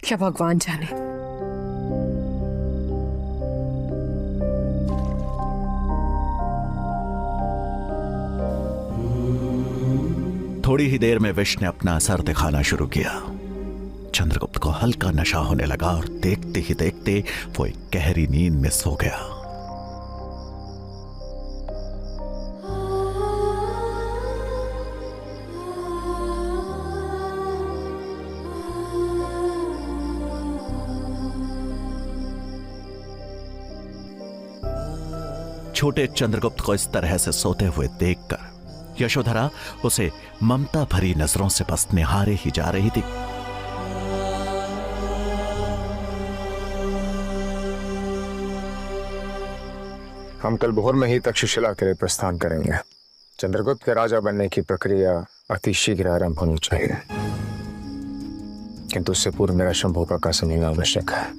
क्या भगवान जाने। थोड़ी ही देर में विष ने अपना असर दिखाना शुरू किया। चंद्रगुप्त को हल्का नशा होने लगा और देखते ही देखते वो एक गहरी नींद में सो गया। छोटे चंद्रगुप्त को इस तरह से सोते हुए देखकर यशोधरा उसे ममता भरी नजरों से बस निहारे ही जा रही थी। हम कल भोर में ही तक्षशिला के लिए प्रस्थान करेंगे। चंद्रगुप्त के राजा बनने की प्रक्रिया अति शीघ्र आरंभ होनी चाहिए, किंतु उससे पूर्व मेरा शंभू का समय आवश्यक है।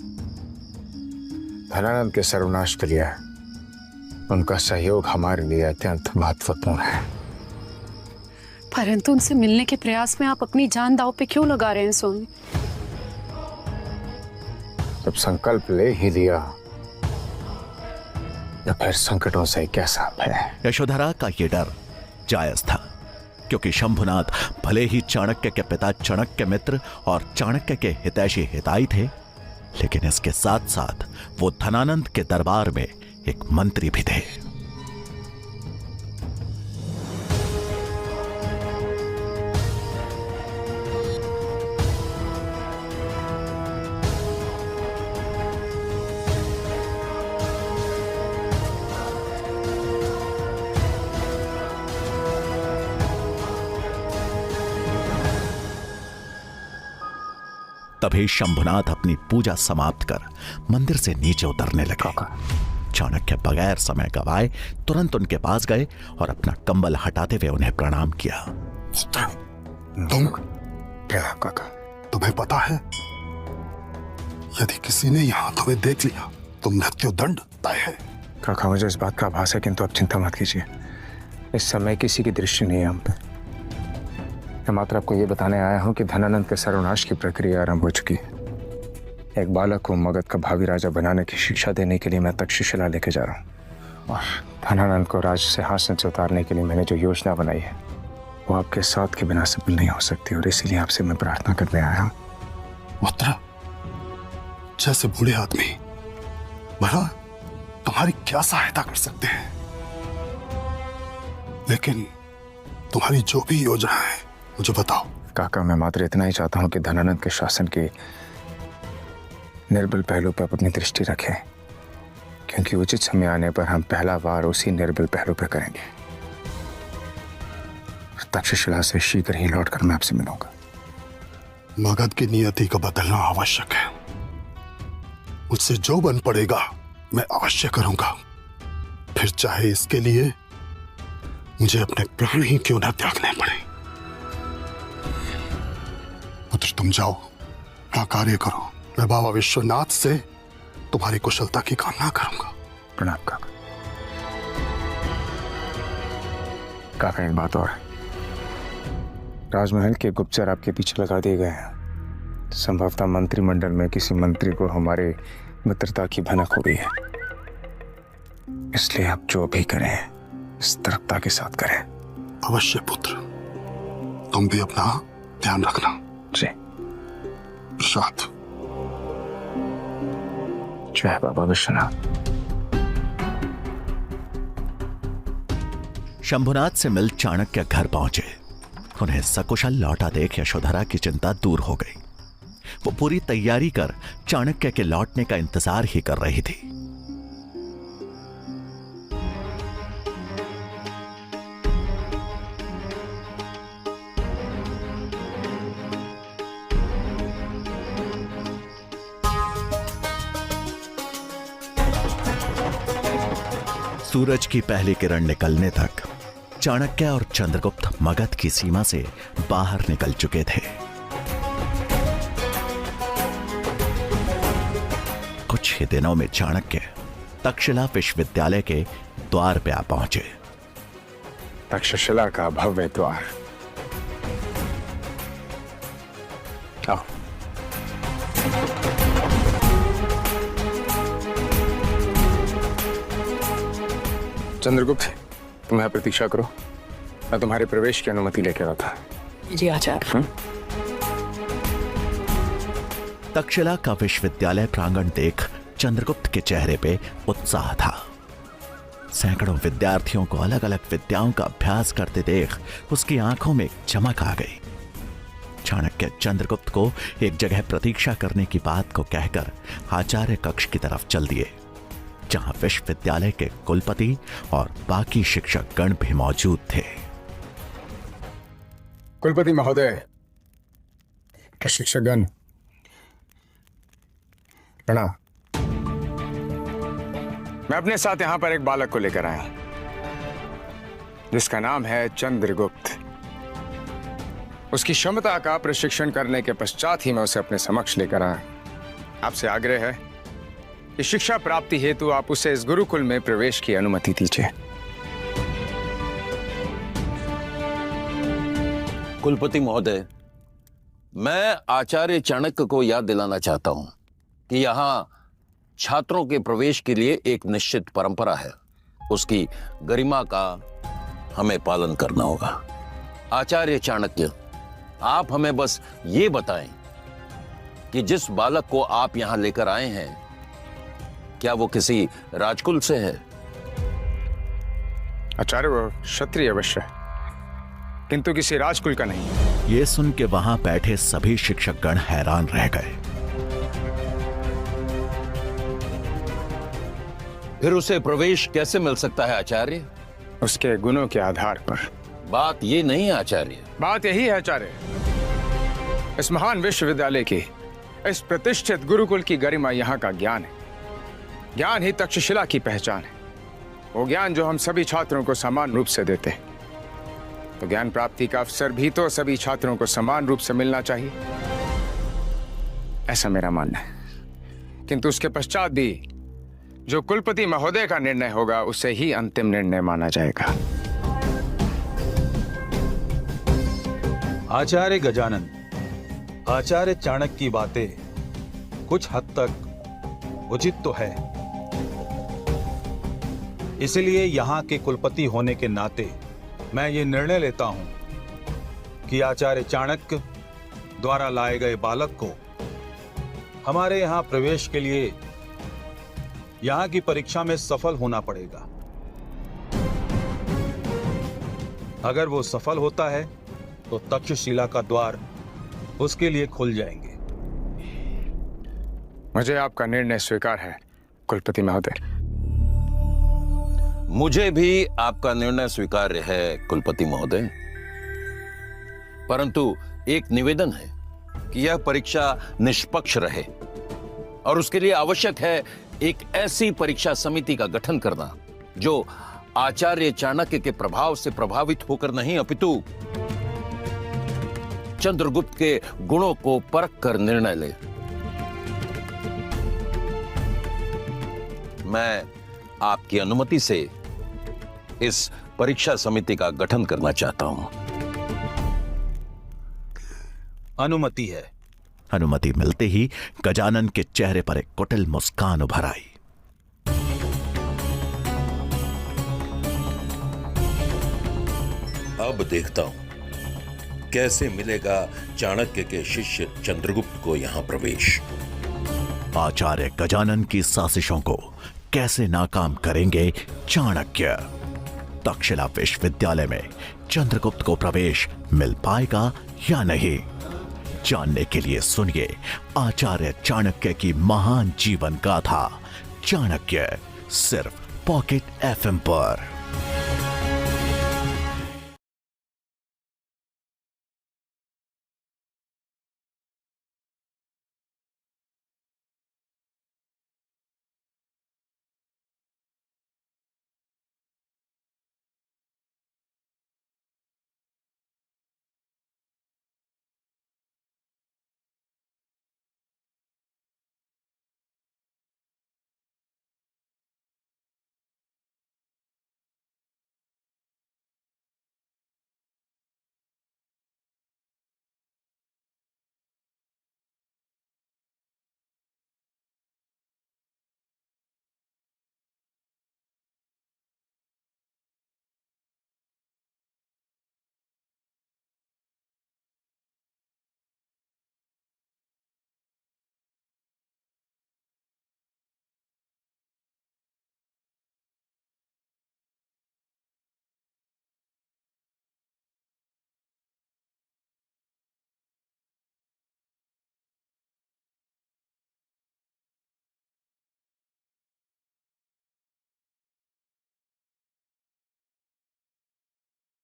धनानंद के सर्वनाश के लिए उनका सहयोग हमारे लिए अत्यंत महत्वपूर्ण है। परंतु उनसे मिलने के प्रयास में आप अपनी जान दांव पे क्यों लगा रहे हैं स्वामी? जब संकल्प ले ही लिया तो फिर संकटों से कैसा भय। यशोधरा का यह डर जायज था, क्योंकि शंभुनाथ भले ही चाणक्य के पिता चाणक्य मित्र और चाणक्य के हितैषी हिताई थे, लेकिन इसके साथ साथ वो धनानंद के दरबार में एक मंत्री भी थे। तभी शंभुनाथ अपनी पूजा समाप्त कर मंदिर से नीचे उतरने लगे। चाणक्य बगैर समय गवाए तुरंत उनके पास गए और अपना कंबल हटाते हुए उन्हें प्रणाम किया। तुम क्या काका? तुम्हें पता है, यदि किसी ने यहां तुम्हें देख लिया तो मृत्यु दंड तय है। काका, मुझे इस बात का आभास है, किंतु अब चिंता मत कीजिए। इस समय किसी की दृष्टि नहीं है हम पे। मैं मात्र आपको ये बताने आया हूं कि धनानंद के सर्वनाश की प्रक्रिया आरंभ हो चुकी है। एक बालक को मगध का भावी राजा बनाने की शिक्षा देने के लिए मैं तक्षशिला लेके जा रहा हूँ, और धनानंद को राज सिंहासन से उतारने के लिए मैंने जो योजना बनाई है वो आपके साथ के बिना सफल नहीं हो सकती, और इसीलिए आपसे मैं प्रार्थना करने आया हूँ। पुत्र, जैसे बूढ़े आदमी भला तुम्हारी क्या सहायता कर सकते हैं, लेकिन तुम्हारी जो भी योजना है मुझे बताओ। काका, मैं मात्र इतना ही चाहता हूँ कि धनानंद के शासन के निर्बल पहलू पर अपनी दृष्टि रखें, क्योंकि उचित समय आने पर हम पहला वार उसी निर्बल पहलू पर करेंगे। तक्षशिला से शीघ्र ही लौटकर मैं आपसे मिलूंगा। मगध की नियति को बदलना आवश्यक है। मुझसे जो बन पड़ेगा मैं अवश्य करूंगा, फिर चाहे इसके लिए मुझे अपने प्राण ही क्यों न त्यागने पड़े। पुत्र, तुम जाओ, अपना कार्य करो। मैं बाबा विश्वनाथ से तुम्हारी कुशलता की कामना करूंगा। प्रणाम काका। काका, एक बात और, राजमहल के गुप्तचर आपके पीछे लगा दिए गए हैं। संभवतः मंत्रिमंडल में किसी मंत्री को हमारे मित्रता की भनक हो गई है, इसलिए आप जो भी करें सतर्कता के साथ करें। अवश्य पुत्र, तुम भी अपना ध्यान रखना। जी। प्रसाद। जय बाबा विश्वनाथ। शंभुनाथ से मिल चाणक्य घर पहुंचे। उन्हें सकुशल लौटा देख यशोधरा की चिंता दूर हो गई। वो पूरी तैयारी कर चाणक्य के लौटने का इंतजार ही कर रही थी। सूरज की पहली किरण निकलने तक चाणक्य और चंद्रगुप्त मगध की सीमा से बाहर निकल चुके थे। कुछ ही दिनों में चाणक्य तक्षशिला विश्वविद्यालय के द्वार पे आ पहुंचे। तक्षशिला का भव्य द्वार। आओ। चंद्रगुप्त, तुम यहाँ प्रतीक्षा करो, मैं तुम्हारे प्रवेश की अनुमति लेकर आता। जी आचार्य। तक्षशिला का विश्वविद्यालय प्रांगण देख चंद्रगुप्त के चेहरे पे उत्साह था। सैकड़ों विद्यार्थियों को अलग अलग विद्याओं का अभ्यास करते देख उसकी आंखों में चमक आ गई। चाणक्य चंद्रगुप्त को एक जगह प्रतीक्षा करने की बात को कहकर आचार्य कक्ष की तरफ चल दिए, जहां विश्वविद्यालय के कुलपति और बाकी शिक्षक गण भी मौजूद थे। कुलपति महोदय, शिक्षकगण, प्रणाम। मैं अपने साथ यहां पर एक बालक को लेकर आया हूं जिसका नाम है चंद्रगुप्त। उसकी क्षमता का प्रशिक्षण करने के पश्चात ही मैं उसे अपने समक्ष लेकर आया। आपसे आग्रह है कि शिक्षा प्राप्ति हेतु आप उसे इस गुरुकुल में प्रवेश की अनुमति दीजिए। कुलपति महोदय, मैं आचार्य चाणक्य को याद दिलाना चाहता हूं कि यहां छात्रों के प्रवेश के लिए एक निश्चित परंपरा है। उसकी गरिमा का हमें पालन करना होगा। आचार्य चाणक्य, आप हमें बस ये बताएं कि जिस बालक को आप यहां लेकर आए हैं, क्या वो किसी राजकुल से है? आचार्य, वो क्षत्रिय अवश्य है, किंतु किसी राजकुल का नहीं। ये सुन के वहां बैठे सभी शिक्षकगण हैरान रह गए। फिर उसे प्रवेश कैसे मिल सकता है आचार्य? उसके गुणों के आधार पर। बात ये नहीं है आचार्य। बात यही है आचार्य, इस महान विश्वविद्यालय की, इस प्रतिष्ठित गुरुकुल की गरिमा यहाँ का ज्ञान है। ज्ञान ही तक्षशिला की पहचान है। वो ज्ञान जो हम सभी छात्रों को समान रूप से देते हैं। तो ज्ञान प्राप्ति का अवसर भी तो सभी छात्रों को समान रूप से मिलना चाहिए, ऐसा मेरा मानना है। किंतु उसके पश्चात भी जो कुलपति महोदय का निर्णय होगा, उसे ही अंतिम निर्णय माना जाएगा। आचार्य गजानन, आचार्य चाणक्य की बातें कुछ हद तक उचित तो है, इसलिए यहां के कुलपति होने के नाते मैं ये निर्णय लेता हूं कि आचार्य चाणक्य द्वारा लाए गए बालक को हमारे यहां प्रवेश के लिए यहां की परीक्षा में सफल होना पड़ेगा। अगर वो सफल होता है तो तक्षशिला का द्वार उसके लिए खुल जाएंगे। मुझे आपका निर्णय स्वीकार है कुलपति महोदय। मुझे भी आपका निर्णय स्वीकार्य है कुलपति महोदय, परंतु एक निवेदन है कि यह परीक्षा निष्पक्ष रहे और उसके लिए आवश्यक है एक ऐसी परीक्षा समिति का गठन करना जो आचार्य चाणक्य के प्रभाव से प्रभावित होकर नहीं, अपितु चंद्रगुप्त के गुणों को परख कर निर्णय ले। मैं आपकी अनुमति से इस परीक्षा समिति का गठन करना चाहता हूं। अनुमति है। अनुमति मिलते ही गजानन के चेहरे पर एक कुटिल मुस्कान उभर आई। अब देखता हूं कैसे मिलेगा चाणक्य के शिष्य चंद्रगुप्त को यहां प्रवेश। आचार्य गजानन की साजिशों को कैसे नाकाम करेंगे चाणक्य? तक्षशिला विश्वविद्यालय में चंद्रगुप्त को प्रवेश मिल पाएगा या नहीं? जानने के लिए सुनिए आचार्य चाणक्य की महान जीवन गाथा चाणक्य, सिर्फ पॉकेट एफएम पर।